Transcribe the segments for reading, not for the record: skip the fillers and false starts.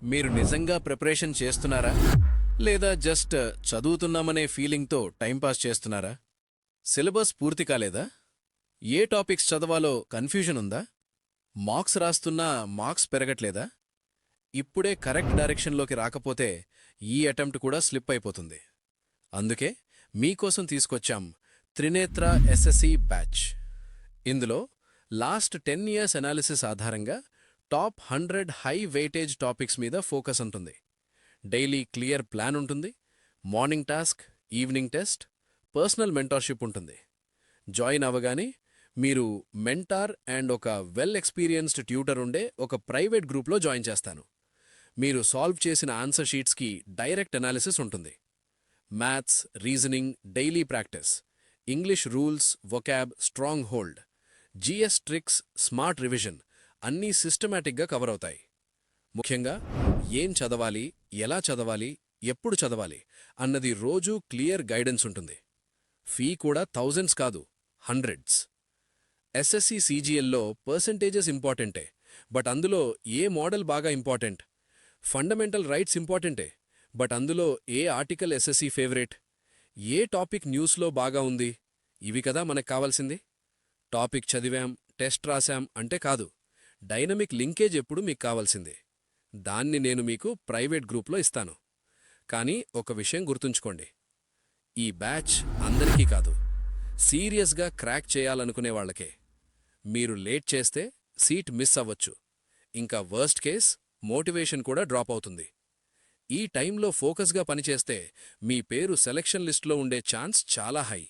మీరు నిజంగా ప్రిపరేషన్ చేస్తున్నారా లేదా జస్ట్ చదువుతున్నామనే ఫీలింగ్తో టైంపాస్ చేస్తున్నారా? సిలబస్ పూర్తి కాలేదా? ఏ టాపిక్స్ చదవాలో కన్ఫ్యూజన్ ఉందా? మార్క్స్ రాస్తున్నా మార్క్స్ పెరగట్లేదా? ఇప్పుడే కరెక్ట్ డైరెక్షన్లోకి రాకపోతే ఈ అటెంప్ట్ కూడా స్లిప్ అయిపోతుంది. అందుకే మీకోసం తీసుకొచ్చాం త్రినేత్ర ఎస్ఎస్సి బ్యాచ్. ఇందులో లాస్ట్ 10 ఇయర్స్ అనాలిసిస్ ఆధారంగా టాప్ 100 హై వెయిటేజ్ టాపిక్స్ మీద ఫోకస్ ఉంటుంది. డైలీ క్లియర్ ప్లాన్ ఉంటుంది. Morning task, evening test, personal mentorship ఉంటుంది. జాయిన్ అవ్వగానే మీరు మెంటార్ అండ్ ఒక వెల్ ఎక్స్పీరియన్స్డ్ ట్యూటర్ ఉండే ఒక ప్రైవేట్ గ్రూప్లో జాయిన్ చేస్తాను. మీరు సాల్వ్ చేసిన ఆన్సర్ షీట్స్కి డైరెక్ట్ అనాలిసిస్ ఉంటుంది. Maths, reasoning, daily practice, English rules, vocab, strong hold, GS tricks, smart revision అన్నీ సిస్టమాటిక్గా కవర్ అవుతాయి. ముఖ్యంగా ఏం చదవాలి, ఎలా చదవాలి, ఎప్పుడు చదవాలి అన్నది రోజూ క్లియర్ గైడెన్స్ ఉంటుంది. ఫీ కూడా థౌజండ్స్ కాదు, హండ్రెడ్స్. ఎస్ఎస్సి సీజీఎల్లో పర్సంటేజెస్ ఇంపార్టెంటే, బట్ అందులో ఏ మోడల్ బాగా ఇంపార్టెంట్? ఫండమెంటల్ రైట్స్ ఇంపార్టెంటే, బట్ అందులో ఏ ఆర్టికల్ ఎస్ఎస్సి ఫేవరెట్? ఏ టాపిక్ న్యూస్లో బాగా ఉంది? ఇవి కదా మనకు కావాల్సింది. టాపిక్ చదివాం, టెస్ట్ రాశాం అంటే కాదు, డైనమిక్ లింకేజ్ ఎప్పుడు మీకు కావాల్సిందే. దాన్ని నేను మీకు ప్రైవేట్ గ్రూప్లో ఇస్తాను. కానీ ఒక విషయం గుర్తుంచుకోండి, ఈ బ్యాచ్ అందరికీ కాదు, సీరియస్గా క్రాక్ చేయాలనుకునే వాళ్ళకే. మీరు లేట్ చేస్తే సీట్ మిస్ అవ్వచ్చు, ఇంకా వర్స్ట్ కేస్ మోటివేషన్ కూడా డ్రాప్ అవుతుంది. ఈ టైంలో ఫోకస్గా పనిచేస్తే మీ పేరు సెలక్షన్ లిస్టులో ఉండే ఛాన్స్ చాలా హై.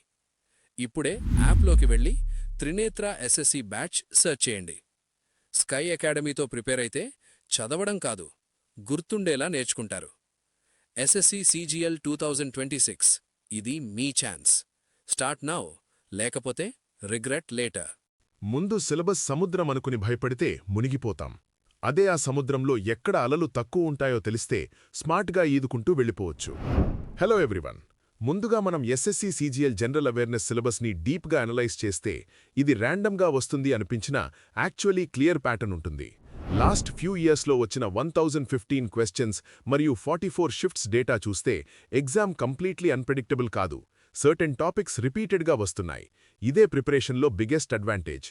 ఇప్పుడే యాప్లోకి వెళ్ళి త్రినేత్ర ఎస్ఎస్సి బ్యాచ్ సెర్చ్ చేయండి. స్కై అకాడమీతో ప్రిపేర్ అయితే చదవడం కాదు, గుర్తుండేలా నేర్చుకుంటారు. ఎస్ఎస్సి సీజీఎల్ 2026 ఇది మీ ఛాన్స్. స్టార్ట్ నౌ, లేకపోతే రిగ్రెట్ లేటర్. ముందు సిలబస్ సముద్రం అనుకుని భయపడితే మునిగిపోతాం. అదే ఆ సముద్రంలో ఎక్కడ అలలు తక్కువ ఉంటాయో తెలిస్తే స్మార్ట్గా ఈదుకుంటూ వెళ్ళిపోవచ్చు. హలో ఎవ్రీవన్, ముందుగా మనం ఎస్ఎస్సి సీజీఎల్ జనరల్ అవేర్నెస్ సిలబస్ని డీప్గా అనలైజ్ చేస్తే ఇది ర్యాండమ్గా వస్తుంది అనిపించినా యాక్చువల్లీ క్లియర్ ప్యాటర్న్ ఉంటుంది. లాస్ట్ ఫ్యూ ఇయర్స్లో వచ్చిన 1015 క్వశ్చన్స్ మరియు 44 షిఫ్ట్స్ డేటా చూస్తే ఎగ్జామ్ కంప్లీట్లీ అన్ప్రెడిక్టబుల్ కాదు. సర్టెన్ టాపిక్స్ రిపీటెడ్గా వస్తున్నాయి. ఇదే ప్రిపరేషన్లో బిగ్గెస్ట్ అడ్వాంటేజ్.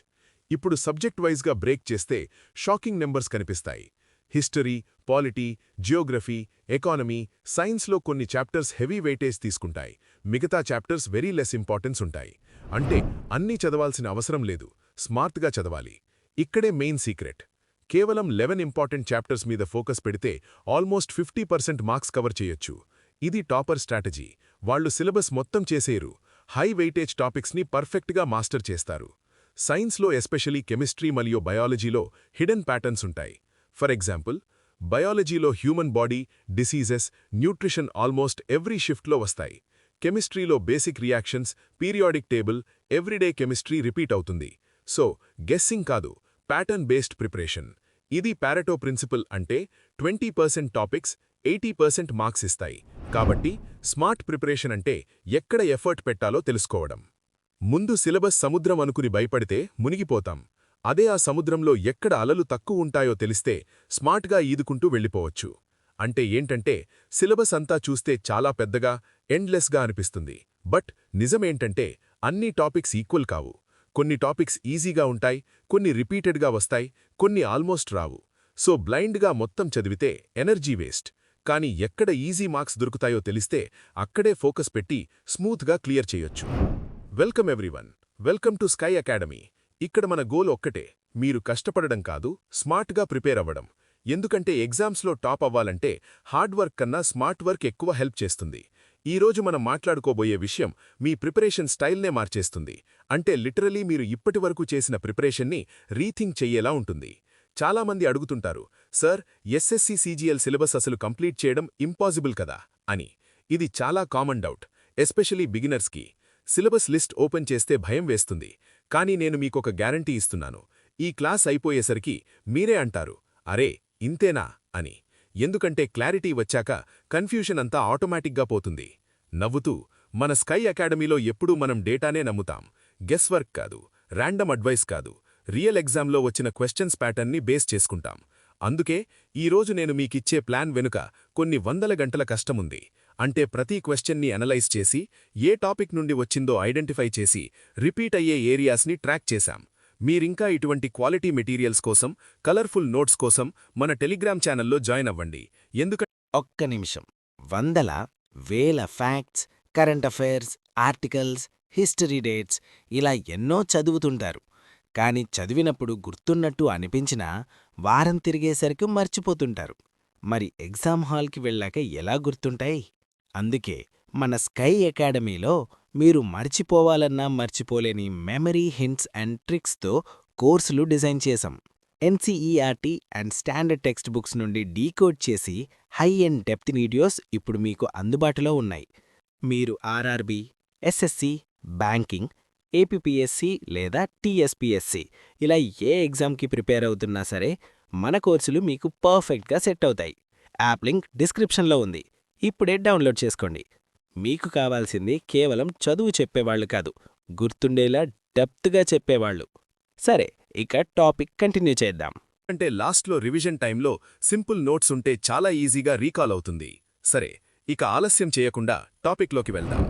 ఇప్పుడు సబ్జెక్ట్ వైజ్గా బ్రేక్ చేస్తే షాకింగ్ నెంబర్స్ కనిపిస్తాయి. హిస్టరీ, పాలిటీ, జియోగ్రఫీ, ఎకానమీ, సైన్స్లో కొన్ని చాప్టర్స్ హెవీ వెయిటేజ్ తీసుకుంటాయి. మిగతా చాప్టర్స్ వెరీ లెస్ ఇంపార్టెన్స్ ఉంటాయి. అంటే అన్నీ చదవాల్సిన అవసరం లేదు, స్మార్ట్గా చదవాలి. ఇక్కడే మెయిన్ సీక్రెట్. కేవలం 11 ఇంపార్టెంట్ చాప్టర్స్ మీద ఫోకస్ పెడితే ఆల్మోస్ట్ 50% మార్క్స్ కవర్ చేయొచ్చు. ఇది టాపర్ స్ట్రాటజీ. వాళ్లు సిలబస్ మొత్తం చేసేరు, హై వెయిటేజ్ టాపిక్స్ని పర్ఫెక్ట్గా మాస్టర్ చేస్తారు. సైన్స్లో ఎస్పెషలీ కెమిస్ట్రీ మరియు బయాలజీలో హిడెన్ ప్యాటర్న్స్ ఉంటాయి. ఫర్ ఎగ్జాంపుల్, బయాలజీలో human body, diseases, nutrition almost every షిఫ్ట్లో వస్తాయి. కెమిస్ట్రీలో basic reactions, periodic table, everyday chemistry repeat అవుతుంది. సో గెస్సింగ్ కాదు, ప్యాటర్న్ బేస్డ్ ప్రిపరేషన్. ఇది పారెటో ప్రిన్సిపల్, అంటే 20% టాపిక్స్ 80% మార్క్స్ ఇస్తాయి. కాబట్టి స్మార్ట్ ప్రిపరేషన్ అంటే ఎక్కడ ఎఫర్ట్ పెట్టాలో తెలుసుకోవడం. ముందు సిలబస్ సముద్రం అనుకుని భయపడితే మునిగిపోతాం. అదే ఆ సముద్రంలో ఎక్కడ అలలు తక్కువ ఉంటాయో తెలిస్తే స్మార్ట్గా ఈదుకుంటూ వెళ్ళిపోవచ్చు. అంటే ఏంటంటే సిలబస్ అంతా చూస్తే చాలా పెద్దగా, ఎండ్లెస్గా అనిపిస్తుంది. బట్ నిజమేంటంటే అన్ని టాపిక్స్ ఈక్వల్ కావు. కొన్ని టాపిక్స్ ఈజీగా ఉంటాయి, కొన్ని రిపీటెడ్గా వస్తాయి, కొన్ని ఆల్మోస్ట్ రావు. సో బ్లైండ్గా మొత్తం చదివితే ఎనర్జీ వేస్ట్. కానీ ఎక్కడ ఈజీ మార్క్స్ దొరుకుతాయో తెలిస్తే అక్కడే ఫోకస్ పెట్టి స్మూత్గా క్లియర్ చేయొచ్చు. Welcome everyone, welcome to sky academy. ఇక్కడ మన గోల్ ఒక్కటే, మీరు కష్టపడడం కాదు, స్మార్ట్గా ప్రిపేర్ అవ్వడం. ఎందుకంటే ఎగ్జామ్స్లో టాప్ అవ్వాలంటే హార్డ్ వర్క్ కన్నా స్మార్ట్ వర్క్ ఎక్కువ హెల్ప్ చేస్తుంది. ఈరోజు మనం మాట్లాడుకోబోయే విషయం మీ ప్రిపరేషన్ స్టైల్నే మార్చేస్తుంది. అంటే లిటరలీ మీరు ఇప్పటివరకు చేసిన ప్రిపరేషన్ని రీథింక్ చెయ్యేలా ఉంటుంది. చాలామంది అడుగుతుంటారు, సార్ ఎస్ఎస్సి సీజీఎల్ సిలబస్ అసలు కంప్లీట్ చేయడం ఇంపాసిబుల్ కదా అని. ఇది చాలా కామన్ డౌట్, ఎస్పెషలీ బిగినర్స్కి. సిలబస్ లిస్ట్ ఓపెన్ చేస్తే భయం వేస్తుంది. కానీ నేను మీకొక గ్యారంటీ ఇస్తున్నాను, ఈ క్లాస్ అయిపోయేసరికి మీరే అంటారు, అరే ఇంతేనా అని. ఎందుకంటే క్లారిటీ వచ్చాక కన్ఫ్యూషన్ అంతా ఆటోమేటిక్గా పోతుంది. నవ్వుతూ, మన స్కై అకాడమీలో ఎప్పుడూ మనం డేటానే నమ్ముతాం, గెస్ వర్క్ కాదు, ర్యాండమ్ అడ్వైస్ కాదు, రియల్ ఎగ్జామ్లో వచ్చిన క్వశ్చన్స్ ప్యాటర్న్ని బేస్ చేసుకుంటాం. అందుకే ఈరోజు నేను మీకిచ్చే ప్లాన్ వెనుక కొన్ని వందల గంటల కష్టముంది. అంటే ప్రతి క్వశ్చన్ని అనలైజ్ చేసి, ఏ టాపిక్ నుండి వచ్చిందో ఐడెంటిఫై చేసి, రిపీట్ అయ్యే ఏరియాస్ని ట్రాక్ చేశాం. మీరింకా ఇటువంటి క్వాలిటీ మెటీరియల్స్ కోసం, కలర్ఫుల్ నోట్స్ కోసం మన టెలిగ్రామ్ ఛానల్లో జాయిన్ అవ్వండి. ఒక్క నిమిషం. వందల, వేల facts, current affairs, articles, history dates ఇలా ఎన్నో చదువుతుంటారు. కాని చదివినప్పుడు గుర్తున్నట్టు అనిపించినా వారం తిరిగేసరికి మర్చిపోతుంటారు. మరి ఎగ్జామ్ హాల్కి వెళ్ళాక ఎలా గుర్తుంటాయి? అందుకే మన స్కై అకాడమీలో మీరు మర్చిపోవాలన్నా మర్చిపోలేని మెమరీ హింట్స్ అండ్ ట్రిక్స్తో కోర్సులు డిజైన్ చేశాం. NCERT and standard text books నుండి డీకోడ్ చేసి హై అండ్ డెప్త్ వీడియోస్ ఇప్పుడు మీకు అందుబాటులో ఉన్నాయి. మీరు ఆర్ఆర్బీ, ఎస్ఎస్సి, బ్యాంకింగ్, ఏపీపీఎస్సి లేదా టీఎస్పీఎస్సి ఇలా ఏ ఎగ్జామ్కి ప్రిపేర్ అవుతున్నా సరే మన కోర్సులు మీకు పర్ఫెక్ట్గా సెట్ అవుతాయి. యాప్ లింక్ డిస్క్రిప్షన్లో ఉంది. ఇప్పుడే డౌన్లోడ్ చేసుకోండి. మీకు కావాల్సింది కేవలం చదువు చెప్పేవాళ్లు కాదు, గుర్తుండేలా డెప్త్గా చెప్పేవాళ్లు. సరే, ఇక టాపిక్ కంటిన్యూ చేద్దాం. అంటే లాస్ట్లో రివిజన్ టైంలో సింపుల్ నోట్స్ ఉంటే చాలా ఈజీగా రీకాల్ అవుతుంది. సరే, ఇక ఆలస్యం చేయకుండా టాపిక్లోకి వెళ్దాం.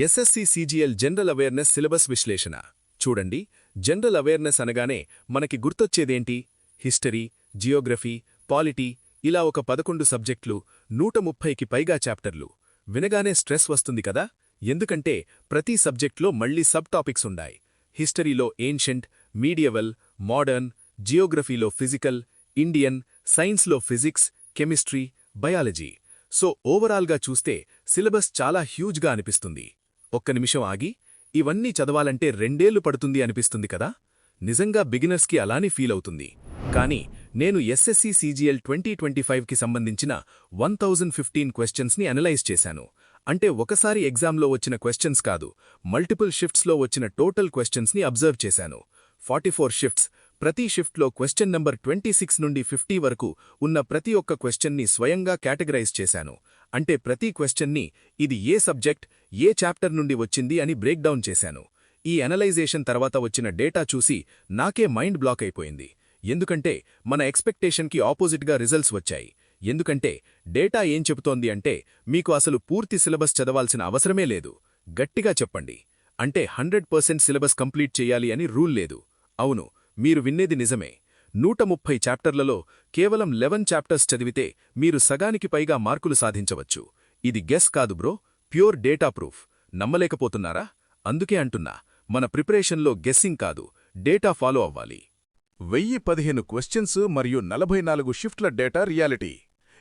SSC CGL general awareness syllabus విశ్లేషణ. చూడండి, జనరల్ అవేర్నెస్ అనగానే మనకి గుర్తొచ్చేదేంటి? హిస్టరీ, జియోగ్రఫీ, పాలిటీ ఇలా ఒక 11 సబ్జెక్టులు, 130కి పైగా చాప్టర్లు. వినగానే స్ట్రెస్ వస్తుంది కదా? ఎందుకంటే ప్రతి సబ్జెక్ట్లో మళ్లీ సబ్ టాపిక్స్ ఉండాయి. హిస్టరీలో ఏన్షెంట్, మీడియవల్, మోడర్న్, జియోగ్రఫీలో ఫిజికల్, ఇండియన్, సైన్స్లో ఫిజిక్స్, కెమిస్ట్రీ, బయాలజీ. సో ఓవరాల్గా చూస్తే సిలబస్ చాలా హ్యూజ్గా అనిపిస్తుంది. ఒక్క నిమిషం ఆగి, ఇవన్నీ చదవాలంటే 2 ఏళ్లు పడుతుంది అనిపిస్తుంది కదా? నిజంగా బిగినర్స్కి అలానే ఫీల్ అవుతుంది. కానీ నేను ఎస్ఎస్సి సీజీఎల్ 2025కి సంబంధించిన 1015 క్వశ్చన్స్ని అనలైజ్ చేశాను. అంటే ఒకసారి ఎగ్జామ్లో వచ్చిన క్వశ్చన్స్ కాదు, మల్టిపుల్ షిఫ్ట్స్లో వచ్చిన టోటల్ క్వశ్చన్స్ని అబ్జర్వ్ చేశాను. 44 షిఫ్ట్స్. ప్రతి షిఫ్ట్లో క్వశ్చన్ నంబర్ 26 నుండి 50 వరకు ఉన్న ప్రతి ఒక్క క్వశ్చన్ని స్వయంగా కేటగరైజ్ చేశాను. అంటే ప్రతి క్వశ్చన్ని ఇది ఏ సబ్జెక్ట్, ఏ చాప్టర్ నుండి వచ్చింది అని బ్రేక్డౌన్ చేశాను. ఈ అనలైజేషన్ తర్వాత వచ్చిన డేటా చూసి నాకే మైండ్ బ్లాక్ అయిపోయింది. ఎందుకంటే మన ఎక్స్పెక్టేషన్కి ఆపోజిట్గా రిజల్ట్స్ వచ్చాయి. ఎందుకంటే డేటా ఏం చెబుతోంది అంటే మీకు అసలు పూర్తి సిలబస్ చదవాల్సిన అవసరమే లేదు. గట్టిగా చెప్పండి, అంటే 100% సిలబస్ కంప్లీట్ చెయ్యాలి అని రూల్ లేదు. అవును, మీరు విన్నేది నిజమే. 130 చాప్టర్లలో కేవలం 11 చాప్టర్స్ చదివితే మీరు సగానికి పైగా మార్కులు సాధించవచ్చు. ఇది గెస్ కాదు బ్రో, ప్యూర్ డేటా ప్రూఫ్. నమ్మలేకపోతున్నారా? అందుకే అంటున్నా, మన ప్రిపరేషన్లో గెస్సింగ్ కాదు, డేటా ఫాలో అవ్వాలి. 1015 క్వశ్చన్స్ మరియు 44 షిఫ్ట్ల డేటా రియాలిటీ.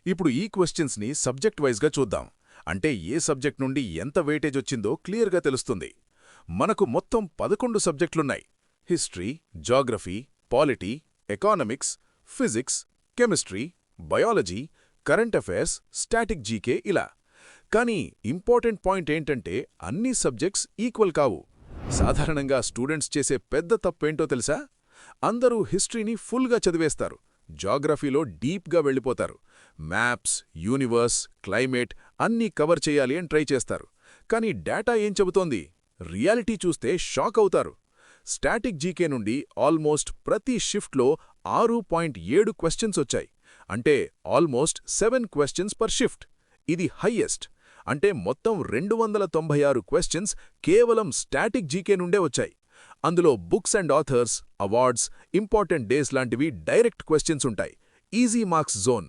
ఇప్పుడు ఈ క్వశ్చన్స్ని సబ్జెక్ట్ వైజ్గా చూద్దాం. అంటే ఏ సబ్జెక్ట్ నుండి ఎంత వెయిటేజ్ వచ్చిందో క్లియర్గా తెలుస్తుంది. మనకు మొత్తం 11 సబ్జెక్టులున్నాయి. History, geography, polity, economics, physics, chemistry, biology, current affairs, static GK ఇలా. కానీ ఇంపార్టెంట్ పాయింట్ ఏంటంటే అన్ని సబ్జెక్ట్స్ ఈక్వల్ కావు. సాధారణంగా స్టూడెంట్స్ చేసే పెద్ద తప్పేంటో తెలుసా? అందరూ హిస్టరీని ఫుల్గా చదివేస్తారు, జాగ్రఫీలో డీప్గా వెళ్ళిపోతారు, మ్యాప్స్, యూనివర్స్, క్లైమేట్ అన్నీ కవర్ చేయాలి అని ట్రై చేస్తారు. కానీ డేటా ఏం చెబుతోంది? రియాలిటీ చూస్తే షాక్ అవుతారు. స్టాటిక్ జీకే నుండి ఆల్మోస్ట్ ప్రతి షిఫ్ట్లో 6.7 క్వశ్చన్స్ వచ్చాయి. అంటే ఆల్మోస్ట్ 7 క్వశ్చన్స్ పర్ షిఫ్ట్. ఇది హయ్యెస్ట్. అంటే మొత్తం 296 క్వశ్చన్స్ కేవలం స్టాటిక్ జీకే నుండే వచ్చాయి. అందులో books and authors, awards, important days లాంటివి డైరెక్ట్ క్వశ్చన్స్ ఉంటాయి, ఈజీ మార్క్స్ జోన్.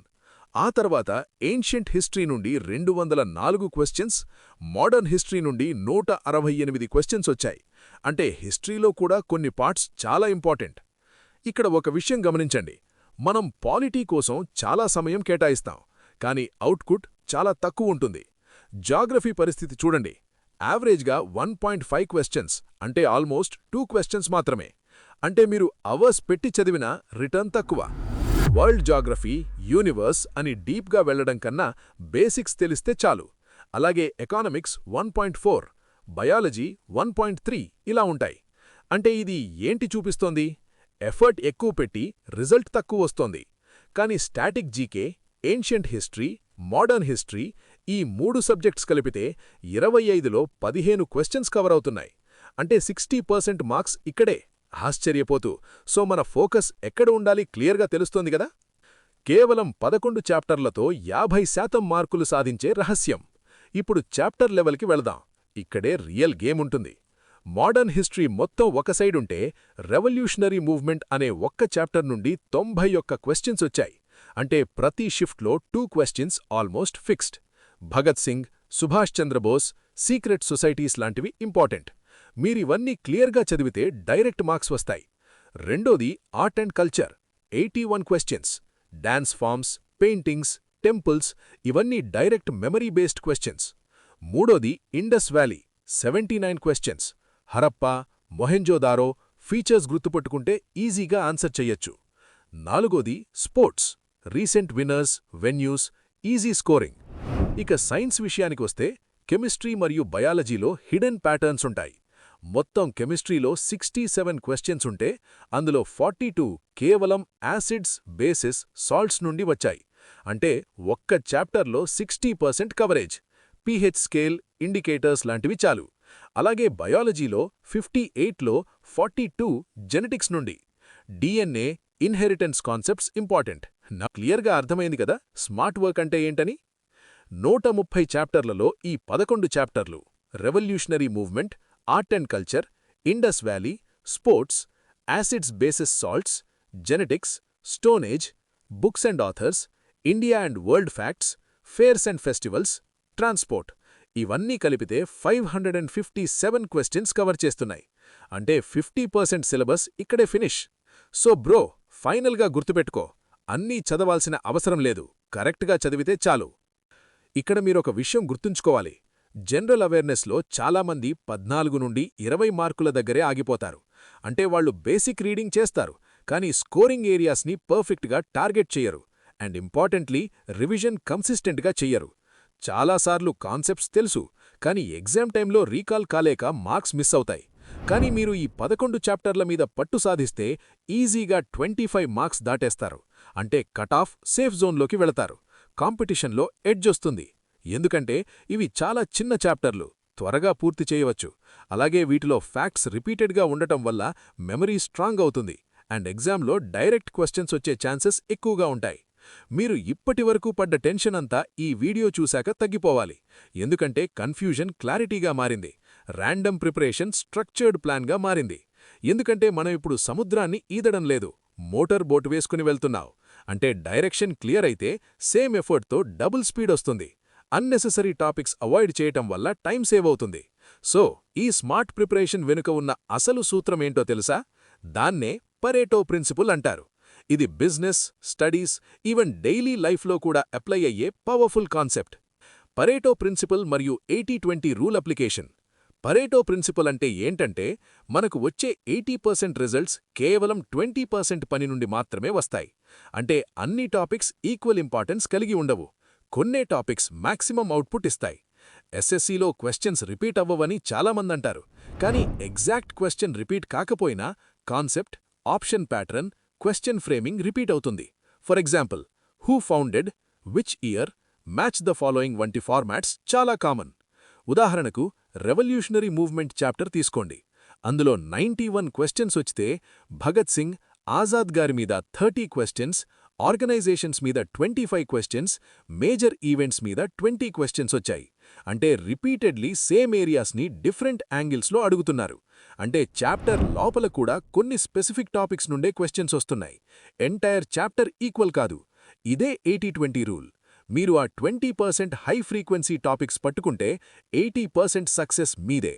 ఆ తర్వాత ఏన్షియంట్ హిస్టరీ నుండి 204 క్వశ్చన్స్, మోడర్న్ హిస్టరీ నుండి 168 క్వశ్చన్స్ వచ్చాయి. అంటే హిస్టరీలో కూడా కొన్ని పార్ట్స్ చాలా ఇంపార్టెంట్. ఇక్కడ ఒక విషయం గమనించండి, మనం పాలిటీ కోసం చాలా సమయం కేటాయిస్తాం, కానీ అవుట్పుట్ చాలా తక్కువ ఉంటుంది. జాగ్రఫీ పరిస్థితి చూడండి, యావరేజ్గా 1.5 క్వశ్చన్స్, అంటే ఆల్మోస్ట్ 2 క్వశ్చన్స్ మాత్రమే. అంటే మీరు అవర్స్ పెట్టి చదివినా రిటర్న్ తక్కువ. వరల్డ్ జాగ్రఫీ, యూనివర్స్ అని డీప్గా వెళ్లడం కన్నా బేసిక్స్ తెలిస్తే చాలు. అలాగే ఎకానమిక్స్ 1.4, బయాలజీ 1.3 ఇలా ఉంటాయి. అంటే ఇది ఏంటి చూపిస్తోంది? ఎఫర్ట్ ఎక్కువ పెట్టి రిజల్ట్ తక్కువ వస్తోంది. కానీ static GK, ancient history, modern history ఈ 3 సబ్జెక్ట్స్ కలిపితే 25లో 15 క్వశ్చన్స్ కవర్ అవుతున్నాయి. అంటే 60% మార్క్స్ ఇక్కడే. ఆశ్చర్యపోతూ. సో మన ఫోకస్ ఎక్కడ ఉండాలి క్లియర్గా తెలుస్తోంది కదా? కేవలం 11 చాప్టర్లతో 50% మార్కులు సాధించే రహస్యం. ఇప్పుడు చాప్టర్ లెవెల్కి వెళదాం. ఇక్కడే రియల్ గేమ్ ఉంటుంది. మోడర్న్ హిస్టరీ మొత్తం ఒక సైడుంటే రెవల్యూషనరీ మూవ్మెంట్ అనే ఒక్క చాప్టర్ నుండి 91 క్వశ్చన్స్ వచ్చాయి. అంటే ప్రతి షిఫ్ట్లో 2 questions almost fixed. Bhagat Singh, Subhash Chandrabose, secret societies లాంటివి ఇంపార్టెంట్. మీరివన్నీ క్లియర్గా చదివితే డైరెక్ట్ మార్క్స్ వస్తాయి. రెండోది art and culture, 81 questions. Dance forms, paintings, temples ఇవన్నీ డైరెక్ట్ మెమరీ బేస్డ్ క్వశ్చన్స్. మూడోది Indus valley, 79 questions. Harappa, Mohenjo-daro features గుర్తుపట్టుకుంటే ఈజీగా ఆన్సర్ చెయ్యొచ్చు. నాలుగోది sports, recent winners, venues, easy scoring. ఇక సైన్స్ విషయానికొస్తే కెమిస్ట్రీ మరియు బయాలజీలో హిడెన్ ప్యాటర్న్స్ ఉంటాయి. మొత్తం కెమిస్ట్రీలో 67 క్వశ్చన్స్ ఉంటే అందులో 42 కేవలం యాసిడ్స్, బేసెస్, సాల్ట్స్ నుండి వచ్చాయి. అంటే ఒక్క చాప్టర్లో 60% కవరేజ్. పీహెచ్ స్కేల్, ఇండికేటర్స్ లాంటివి చాలు. అలాగే బయాలజీలో 58లో 42 జెనెటిక్స్ నుండి. DNA, inheritance concepts important. నా క్లియర్గా అర్థమైంది కదా స్మార్ట్ వర్క్ అంటే ఏంటని? 130 చాప్టర్లలో ఈ 11 చాప్టర్లు revolutionary movement, art and culture, Indus valley, sports, acids bases salts, genetics, stone age, books and authors, India and world facts, fairs and festivals, transport ఇవన్నీ కలిపితే 557 క్వశ్చన్స్ కవర్ చేస్తున్నాయి. అంటే 50% సిలబస్ ఇక్కడే ఫినిష్. సో బ్రో, ఫైనల్గా గుర్తుపెట్టుకో, అన్నీ చదవాల్సిన అవసరం లేదు, కరెక్ట్గా చదివితే చాలు. ఇక్కడ మీరొక విషయం గుర్తుంచుకోవాలి. జనరల్ అవేర్నెస్లో చాలామంది 14 నుండి 20 మార్కుల దగ్గరే ఆగిపోతారు. అంటే వాళ్ళు బేసిక్ రీడింగ్ చేస్తారు, కానీ స్కోరింగ్ ఏరియాస్ని పర్ఫెక్ట్గా టార్గెట్ చెయ్యరు. అండ్ ఇంపార్టెంట్లీ రివిజన్ కన్సిస్టెంట్గా చెయ్యరు. చాలాసార్లు కాన్సెప్ట్స్ తెలుసు, కానీ ఎగ్జామ్ టైంలో రీకాల్ కాలేక మార్క్స్ మిస్ అవుతాయి. కానీ మీరు ఈ 11 చాప్టర్ల మీద పట్టు సాధిస్తే ఈజీగా 25 మార్క్స్ దాటేస్తారు. అంటే కట్ ఆఫ్ సేఫ్ జోన్లోకి వెళతారు. కాంపిటీషన్లో ఎడ్జ్ వస్తుంది. ఎందుకంటే ఇవి చాలా చిన్న చాప్టర్లు, త్వరగా పూర్తి చేయవచ్చు. అలాగే వీటిలో ఫ్యాక్ట్స్ రిపీటెడ్గా ఉండటం వల్ల మెమరీ స్ట్రాంగ్ అవుతుంది. అండ్ ఎగ్జామ్లో డైరెక్ట్ క్వశ్చన్స్ వచ్చే ఛాన్సెస్ ఎక్కువగా ఉంటాయి. మీరు ఇప్పటివరకు పడ్డ టెన్షన్ అంతా ఈ వీడియో చూశాక తగ్గిపోవాలి. ఎందుకంటే కన్ఫ్యూజన్ క్లారిటీగా మారింది. ర్యాండమ్ ప్రిపరేషన్ స్ట్రక్చర్డ్ ప్లాన్గా మారింది. ఎందుకంటే మనం ఇప్పుడు సముద్రాన్ని ఈదడం లేదు, మోటార్ బోట్ వేసుకుని వెళ్తున్నావు. అంటే డైరెక్షన్ క్లియర్ అయితే సేమ్ ఎఫర్ట్తో డబుల్ స్పీడ్ వస్తుంది. అన్నెసెసరీ టాపిక్స్ అవాయిడ్ చేయటం వల్ల టైం సేవ్ అవుతుంది. సో ఈ స్మార్ట్ ప్రిపరేషన్ వెనుక ఉన్న అసలు సూత్రమేంటో తెలుసా? దాన్నే పరేటో ప్రిన్సిపుల్ అంటారు. ఇది బిజినెస్, స్టడీస్, ఈవెన్ డైలీ లైఫ్లో కూడా అప్లై అయ్యే పవర్ఫుల్ కాన్సెప్ట్. పరేటో ప్రిన్సిపల్ మరియు 80-20 రూల్ అప్లికేషన్. పరేటో ప్రిన్సిపల్ అంటే ఏంటంటే మనకు వచ్చే 80% రిజల్ట్స్ కేవలం 20% పని నుండి మాత్రమే వస్తాయి. అంటే అన్ని టాపిక్స్ ఈక్వల్ ఇంపార్టెన్స్ కలిగి ఉండవు. కొన్నే టాపిక్స్ మాక్సిమం అవుట్పుట్ ఇస్తాయి. ఎస్ఎస్సీలో క్వశ్చన్స్ రిపీట్ అవ్వవని చాలామందంటారు. కానీ ఎగ్జాక్ట్ క్వశ్చన్ రిపీట్ కాకపోయినా concept, option pattern, question framing repeat అవుతుంది. For example, who founded, which year, match the following వంటి ఫార్మాట్స్ చాలా కామన్. ఉదాహరణకు రెవల్యూషనరీ మూవ్మెంట్ చాప్టర్ తీసుకోండి. అందులో 91 క్వశ్చన్స్ వచ్చితే భగత్ సింగ్, ఆజాద్ గారి మీద 30 క్వశ్చన్స్, ఆర్గనైజేషన్స్ మీద 25 క్వశ్చన్స్, మేజర్ ఈవెంట్స్ మీద 20 క్వశ్చన్స్ వచ్చాయి. అంటే రిపీటెడ్లీ సేమ్ ఏరియాస్ని డిఫరెంట్ యాంగిల్స్లో అడుగుతున్నారు. అంటే చాప్టర్ లోపల కూడా కొన్ని స్పెసిఫిక్ టాపిక్స్ నుండే క్వశ్చన్స్ వస్తున్నాయి. ఎంటైర్ చాప్టర్ ఈక్వల్ కాదు. ఇదే 80-20 రూల్. మీరు ఆ 20% హై ఫ్రీక్వెన్సీ టాపిక్స్ పట్టుకుంటే 80% సక్సెస్ మీదే.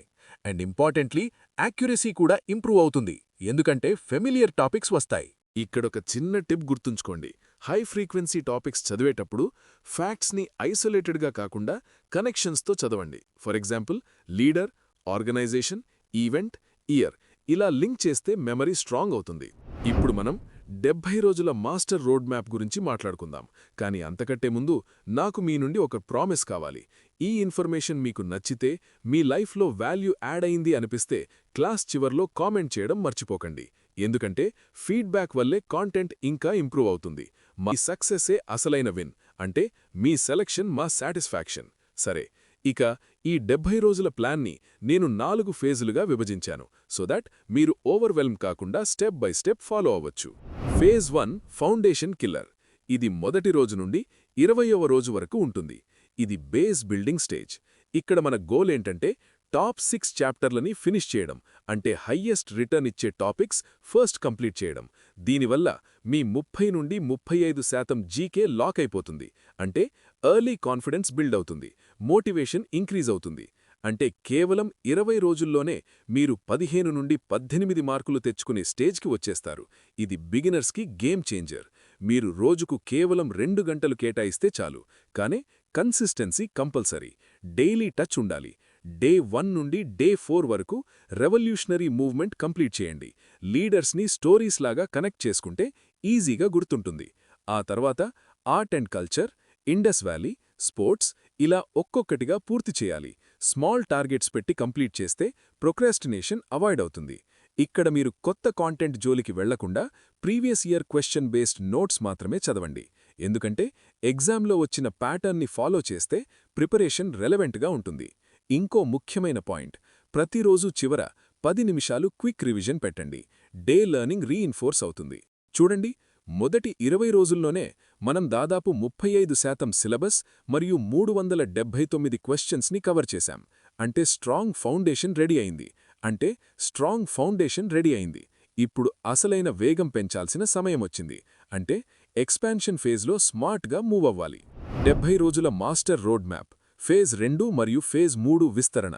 అండ్ ఇంపార్టెంట్లీ యాక్యురసీ కూడా ఇంప్రూవ్ అవుతుంది, ఎందుకంటే ఫెమిలియర్ టాపిక్స్ వస్తాయి. ఇక్కడొక చిన్న టిప్ గుర్తుంచుకోండి. హై ఫ్రీక్వెన్సీ టాపిక్స్ చదివేటప్పుడు ఫ్యాక్ట్స్ని ఐసోలేటెడ్గా కాకుండా కనెక్షన్స్తో చదవండి. For example, leader, organisation, event, year ఇలా లింక్ చేస్తే మెమరీ స్ట్రాంగ్ అవుతుంది. ఇప్పుడు మనం 70 రోజుల మాస్టర్ రోడ్ మ్యాప్ గురించి మాట్లాడుకుందాం. కానీ అంతకంటే ముందు నాకు మీ నుండి ఒక ప్రామిస్ కావాలి. ఈ ఇన్ఫర్మేషన్ మీకు నచ్చితే, మీ లైఫ్లో వాల్యూ యాడ్ అయింది అనిపిస్తే క్లాస్ చివర్లో కామెంట్ చేయడం మర్చిపోకండి. ఎందుకంటే ఫీడ్బ్యాక్ వల్లే కాంటెంట్ ఇంకా ఇంప్రూవ్ అవుతుంది. మా సక్సెస్సే అసలైన విన్. అంటే మీ సెలక్షన్ మా సాటిస్ఫాక్షన్. సరే, ఇక ఈ 70 రోజుల ప్లాన్ని నేను 4 ఫేజులుగా విభజించాను, సో దట్ మీరు ఓవర్వెల్మ్ కాకుండా స్టెప్ బై స్టెప్ ఫాలో అవ్వచ్చు. Phase 1 foundation killer. ఇది మొదటి రోజు నుండి 20వ రోజు వరకు ఉంటుంది. ఇది బేస్ బిల్డింగ్ స్టేజ్. ఇక్కడ మన గోల్ ఏంటంటే టాప్ 6 చాప్టర్లని ఫినిష్ చేయడం, అంటే హయ్యెస్ట్ రిటర్న్ ఇచ్చే టాపిక్స్ ఫస్ట్ కంప్లీట్ చేయడం. దీనివల్ల మీ 30 నుండి 35% జీకే లాక్ అయిపోతుంది. అంటే ఎర్లీ కాన్ఫిడెన్స్ బిల్డ్ అవుతుంది, మోటివేషన్ ఇంక్రీజ్ అవుతుంది. అంటే కేవలం 20 రోజుల్లోనే మీరు 15 నుండి 18 మార్కులు తెచ్చుకునే స్టేజ్కి వచ్చేస్తారు. ఇది బిగినర్స్కి గేమ్ చేంజర్. మీరు రోజుకు కేవలం 2 గంటలు కేటాయిస్తే చాలు. కానీ కన్సిస్టెన్సీ కంపల్సరీ. డైలీ టచ్ ఉండాలి. డే 1 నుండి డే 4 వరకు రెవల్యూషనరీ మూవ్మెంట్ కంప్లీట్ చేయండి. లీడర్స్ని స్టోరీస్ లాగా కనెక్ట్ చేసుకుంటే ఈజీగా గుర్తుంటుంది. ఆ తర్వాత art and culture, Indus valley, sports ఇలా ఒక్కొక్కటిగా పూర్తి చేయాలి. స్మాల్ టార్గెట్స్ పెట్టి కంప్లీట్ చేస్తే ప్రొక్రాస్టినేషన్ అవాయిడ్ అవుతుంది. ఇక్కడ మీరు కొత్త కాంటెంట్ జోలికి వెళ్లకుండా previous year question based notes మాత్రమే చదవండి. ఎందుకంటే ఎగ్జామ్లో వచ్చిన ప్యాటర్న్ని ఫాలో చేస్తే ప్రిపరేషన్ రెలవెంట్గా ఉంటుంది. ఇంకో ముఖ్యమైన పాయింట్, ప్రతిరోజు చివర 10 నిమిషాలు క్విక్ రివిజన్ పెట్టండి. డే లెర్నింగ్ రీఇన్ఫోర్స్ అవుతుంది. చూడండి, మొదటి 20 రోజుల్లోనే మనం దాదాపు 35% సిలబస్ మరియు 379 క్వశ్చన్స్ని కవర్ చేశాం. అంటే స్ట్రాంగ్ ఫౌండేషన్ రెడీ అయింది. ఇప్పుడు అసలైన వేగం పెంచాల్సిన సమయమొచ్చింది. అంటే ఎక్స్పాన్షన్ ఫేజ్లో స్మార్ట్గా మూవ్ అవ్వాలి. 70 రోజుల మాస్టర్ రోడ్ మ్యాప్, ఫేజ్ 2 మరియు ఫేజ్ 3 విస్తరణ.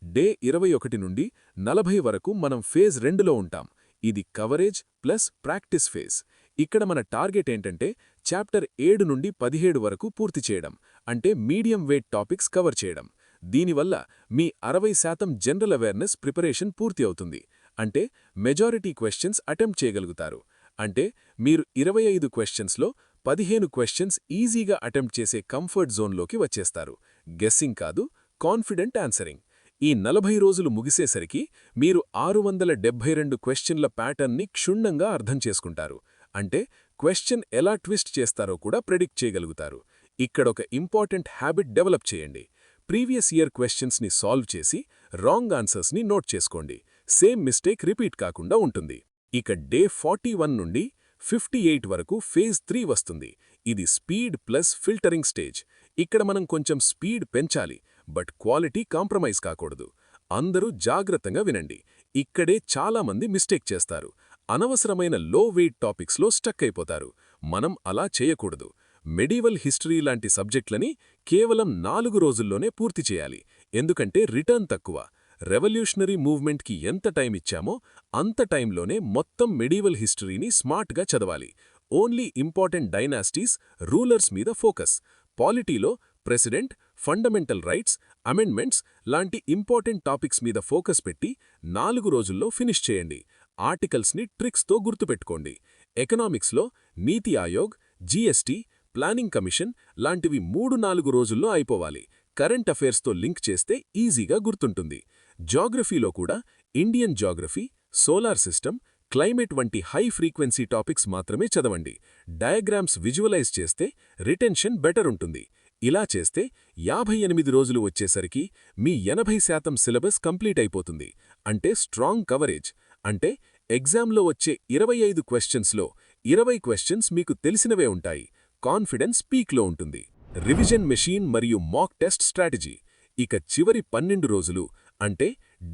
డే 21 నుండి 40 వరకు మనం ఫేజ్ 2లో ఉంటాం. ఇది కవరేజ్ ప్లస్ ప్రాక్టీస్ ఫేజ్. ఇక్కడ మన టార్గెట్ ఏంటంటే చాప్టర్ 7 నుండి 17 వరకు పూర్తి చేయడం, అంటే మీడియం వెయిట్ టాపిక్స్ కవర్ చేయడం. దీనివల్ల మీ 60% జనరల్ అవేర్నెస్ ప్రిపరేషన్ పూర్తి అవుతుంది. అంటే మెజారిటీ క్వశ్చన్స్ అటెంప్ట్ చేయగలుగుతారు. అంటే మీరు 25 క్వశ్చన్స్లో 15 క్వశ్చన్స్ ఈజీగా అటెంప్ట్ చేసే కంఫర్ట్ జోన్లోకి వచ్చేస్తారు. గెస్సింగ్ కాదు, కాన్ఫిడెంట్ ఆన్సరింగ్. ఈ 40 రోజులు ముగిసేసరికి మీరు 672 క్వశ్చన్ల ప్యాటర్న్ని క్షుణ్ణంగా అర్థం చేసుకుంటారు. అంటే క్వశ్చన్ ఎలా ట్విస్ట్ చేస్తారో కూడా ప్రెడిక్ట్ చేయగలుగుతారు. ఇక్కడొక ఇంపార్టెంట్ హ్యాబిట్ డెవలప్ చేయండి. ప్రీవియస్ ఇయర్ క్వశ్చన్స్ని సాల్వ్ చేసి రాంగ్ ఆన్సర్స్ని నోట్ చేసుకోండి. సేమ్ మిస్టేక్ రిపీట్ కాకుండా ఉంటుంది. ఇక డే 41 నుండి 58 వరకు ఫేజ్ 3 వస్తుంది. ఇది స్పీడ్ ప్లస్ ఫిల్టరింగ్ స్టేజ్. ఇక్కడ మనం కొంచెం స్పీడ్ పెంచాలి, బట్ క్వాలిటీ కాంప్రమైజ్ కాకూడదు. అందరూ జాగ్రత్తగా వినండి. ఇక్కడే చాలామంది మిస్టేక్ చేస్తారు. అనవసరమైన లో వెయిట్ టాపిక్స్లో స్టక్ అయిపోతారు. మనం అలా చేయకూడదు. మెడీవల్ హిస్టరీ లాంటి సబ్జెక్ట్లని కేవలం 4 రోజుల్లోనే పూర్తి చేయాలి. ఎందుకంటే రిటర్న్ తక్కువ. రెవల్యూషనరీ మూవ్మెంట్కి ఎంత టైం ఇచ్చామో అంత టైంలోనే మొత్తం మెడీవల్ హిస్టరీని స్మార్ట్గా చదవాలి. ఓన్లీ ఇంపార్టెంట్ డైనాసిటీస్, రూలర్స్ మీద ఫోకస్. పాలిటీలో ప్రెసిడెంట్, ఫండమెంటల్ రైట్స్, అమెండ్మెంట్స్ లాంటి ఇంపార్టెంట్ టాపిక్స్ మీద ఫోకస్ పెట్టి 4 రోజుల్లో ఫినిష్ చేయండి. ఆర్టికల్స్ని ట్రిక్స్తో గుర్తుపెట్టుకోండి. ఎకనామిక్స్లో నీతి ఆయోగ్, జీఎస్టీ, ప్లానింగ్ కమిషన్ లాంటివి 3-4 రోజుల్లో అయిపోవాలి. కరెంట్ అఫైర్స్తో లింక్ చేస్తే ఈజీగా గుర్తుంటుంది. జాగ్రఫీలో కూడా Indian geography, solar system, climate వంటి హై ఫ్రీక్వెన్సీ టాపిక్స్ మాత్రమే చదవండి. డయాగ్రామ్స్ విజువలైజ్ చేస్తే రిటెన్షన్ బెటర్ ఉంటుంది. ఇలా చేస్తే 58 రోజులు వచ్చేసరికి మీ 80% సిలబస్ కంప్లీట్ అయిపోతుంది. అంటే స్ట్రాంగ్ కవరేజ్. అంటే ఎగ్జామ్లో వచ్చే 25 క్వశ్చన్స్లో 20 క్వశ్చన్స్ మీకు తెలిసినవే ఉంటాయి. కాన్ఫిడెన్స్ పీక్లో ఉంటుంది. రివిజన్ మెషీన్ మరియు మాక్ టెస్ట్ స్ట్రాటజీ. ఇక చివరి 12 రోజులు అంటే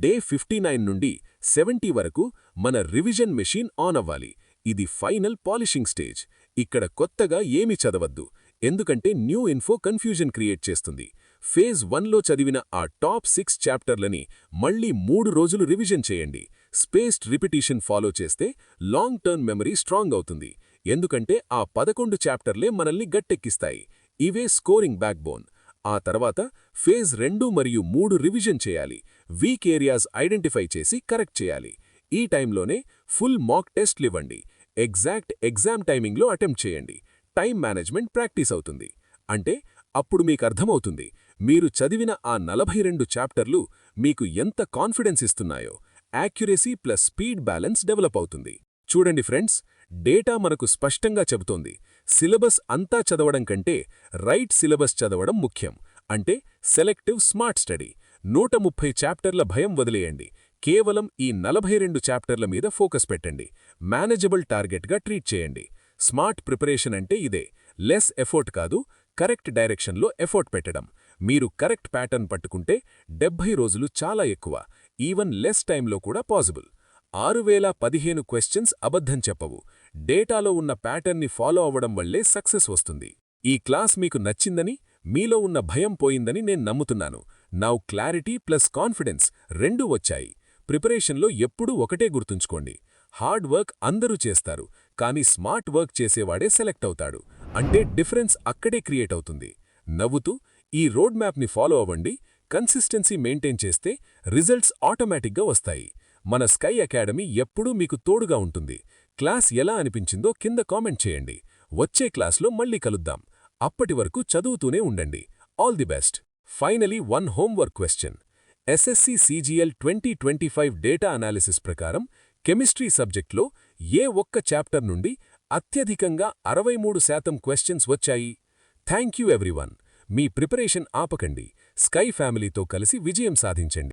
డే 59 నుండి 70 వరకు మన రివిజన్ మెషీన్ ఆన్ అవ్వాలి. ఇది ఫైనల్ పాలిషింగ్ స్టేజ్. ఇక్కడ కొత్తగా ఏమీ చదవద్దు, ఎందుకంటే న్యూ ఇన్ఫో కన్ఫ్యూజన్ క్రియేట్ చేస్తుంది. ఫేజ్ 1లో చదివిన ఆ టాప్ 6 చాప్టర్లని మళ్లీ 3 రోజులు రివిజన్ చేయండి. స్పేస్డ్ రిపిటీషన్ ఫాలో చేస్తే లాంగ్ టర్మ్ మెమరీ స్ట్రాంగ్ అవుతుంది. ఎందుకంటే ఆ 11 చాప్టర్లే మనల్ని గట్టెక్కిస్తాయి. ఇవే స్కోరింగ్ బ్యాక్బోన్. ఆ తర్వాత ఫేజ్ 2 మరియు 3 రివిజన్ చేయాలి. వీక్ ఏరియాస్ ఐడెంటిఫై చేసి కరెక్ట్ చేయాలి. ఈ టైంలోనే ఫుల్ మాక్ టెస్ట్లివ్వండి. ఎగ్జాక్ట్ ఎగ్జామ్ టైమింగ్లో అటెంప్ట్ చేయండి. టైం మేనేజ్మెంట్ ప్రాక్టీస్ అవుతుంది. అంటే అప్పుడు మీకర్థమవుతుంది మీరు చదివిన ఆ 42 చాప్టర్లు మీకు ఎంత కాన్ఫిడెన్స్ ఇస్తున్నాయో. Accuracy plus speed balance develop అవుతుంది. చూడండి ఫ్రెండ్స్, డేటా మనకు స్పష్టంగా చెబుతోంది. సిలబస్ అంతా చదవడం కంటే రైట్ సిలబస్ చదవడం ముఖ్యం. అంటే సెలెక్టివ్ స్మార్ట్ స్టడీ. 130 చాప్టర్ల భయం వదిలేయండి. కేవలం ఈ 42 చాప్టర్ల మీద ఫోకస్ పెట్టండి. మేనేజబుల్ టార్గెట్గా ట్రీట్ చేయండి. స్మార్ట్ ప్రిపరేషన్ అంటే ఇదే. లెస్ ఎఫోర్ట్ కాదు, కరెక్ట్ డైరెక్షన్లో ఎఫోర్ట్ పెట్టడం. మీరు కరెక్ట్ ప్యాటర్న్ పట్టుకుంటే 70 రోజులు చాలా ఎక్కువ, ఈవెన్ లెస్ టైంలో కూడా పాసిబుల్. 6015 క్వశ్చన్స్ అబద్ధం చెప్పవు. డేటాలో ఉన్న ప్యాటర్న్ని ఫాలో అవ్వడం వల్లే సక్సెస్ వస్తుంది. ఈ క్లాస్ మీకు నచ్చిందని, మీలో ఉన్న భయం పోయిందని నేను నమ్ముతున్నాను. నౌ క్లారిటీ ప్లస్ కాన్ఫిడెన్స్ రెండూ వచ్చాయి. ప్రిపరేషన్లో ఎప్పుడూ ఒకటే గుర్తుంచుకోండి. హార్డ్ వర్క్ అందరూ చేస్తారు, కానీ స్మార్ట్ వర్క్ చేసేవాడే సెలెక్ట్ అవుతాడు. అంటే డిఫరెన్స్ అక్కడే క్రియేట్ అవుతుంది. నవ్వుతూ ఈ రోడ్ మ్యాప్ని ఫాలో అవ్వండి. కన్సిస్టెన్సీ మెయింటైన్ చేస్తే రిజల్ట్స్ ఆటోమేటిక్గా వస్తాయి. మన స్కై అకాడమీ ఎప్పుడూ మీకు తోడుగా ఉంటుంది. క్లాస్ ఎలా అనిపించిందో కింద కామెంట్ చేయండి. వచ్చే క్లాస్లో మళ్ళీ కలుద్దాం. అప్పటి వరకు చదువుతూనే ఉండండి. All the best. Finally one homework question. SSC CGL 2025 data analysis ప్రకారం కెమిస్ట్రీ సబ్జెక్ట్లో ఏ ఒక్క చాప్టర్ నుండి అత్యధికంగా 63% క్వశ్చన్స్ వచ్చాయి? Thank you everyone. మీ ప్రిపరేషన్ ఆపకండి. స్కై ఫ్యామిలీతో కలిసి విజయం సాధించండి.